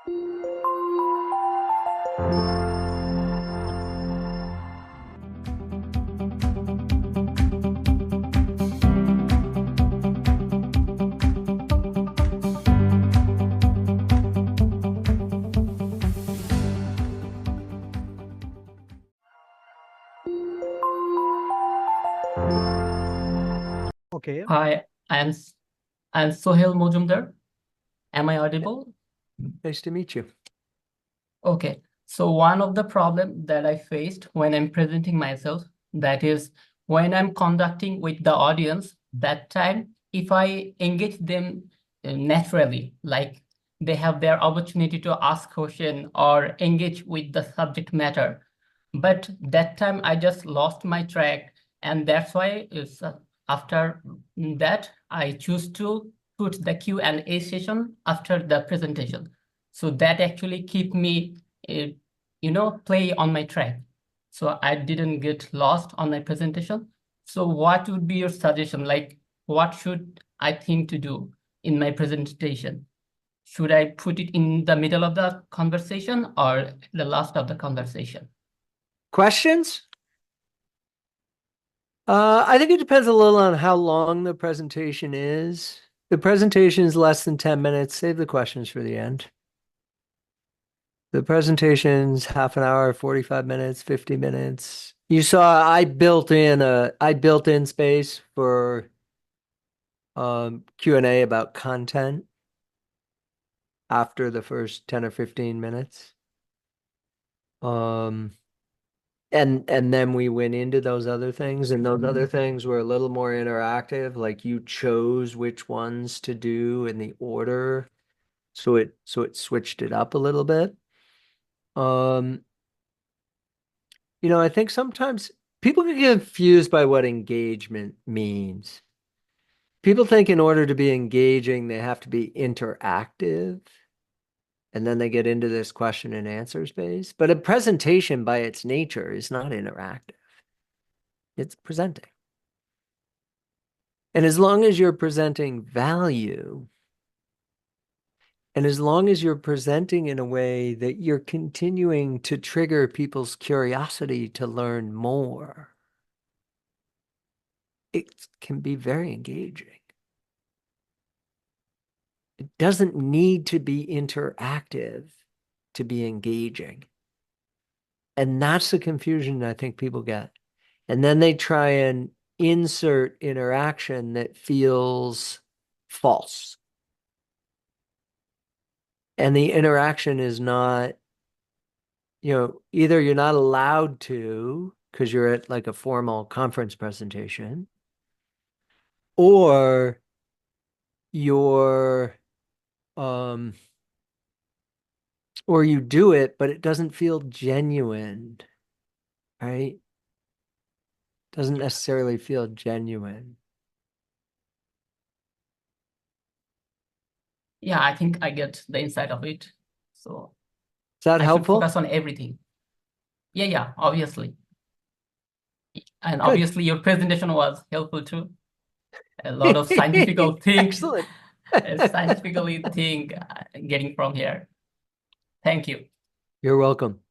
Okay. Hi, I'm Sohail Mojumdar. Am I audible? Nice to meet you. Okay. So one of the problem that I faced when I'm presenting myself, that is when I'm conducting with the audience, that time, if I engage them naturally, like they have their opportunity to ask question or engage with the subject matter. But that time I just lost my track, and that's why after that I choose to put the Q&A session after the presentation. So that actually keep me, play on my track. So I didn't get lost on my presentation. So what would be your suggestion? Like, what should I think to do in my presentation? Should I put it in the middle of the conversation or the last of the conversation? Questions? I think it depends a little on how long the presentation is. The presentation is less than 10 minutes. Save the questions for the end. The presentation's half an hour, 45 minutes, 50 minutes. You saw I built in space for Q&A about content after the first 10 or 15 minutes. And then we went into those other things, and those other things were a little more interactive, like you chose which ones to do in the order. So it switched it up a little bit. I think sometimes people get confused by what engagement means. People think in order to be engaging, they have to be interactive. And then they get into this question and answer space. But a presentation by its nature is not interactive. It's presenting. And as long as you're presenting value, and as long as you're presenting in a way that you're continuing to trigger people's curiosity to learn more, it can be very engaging. It doesn't need to be interactive to be engaging. And that's the confusion I think people get. And then they try and insert interaction that feels false. And the interaction is not, either you're not allowed to because you're at like a formal conference presentation, or or you do it, but it doesn't feel genuine, right? Doesn't necessarily feel genuine. Yeah, I think I get the insight of it. So Is that I should helpful? focus on everything. Yeah, obviously. And Good. obviously your presentation was helpful too. A lot of scientific things, Excellent. scientifically getting from here. Thank you. You're welcome.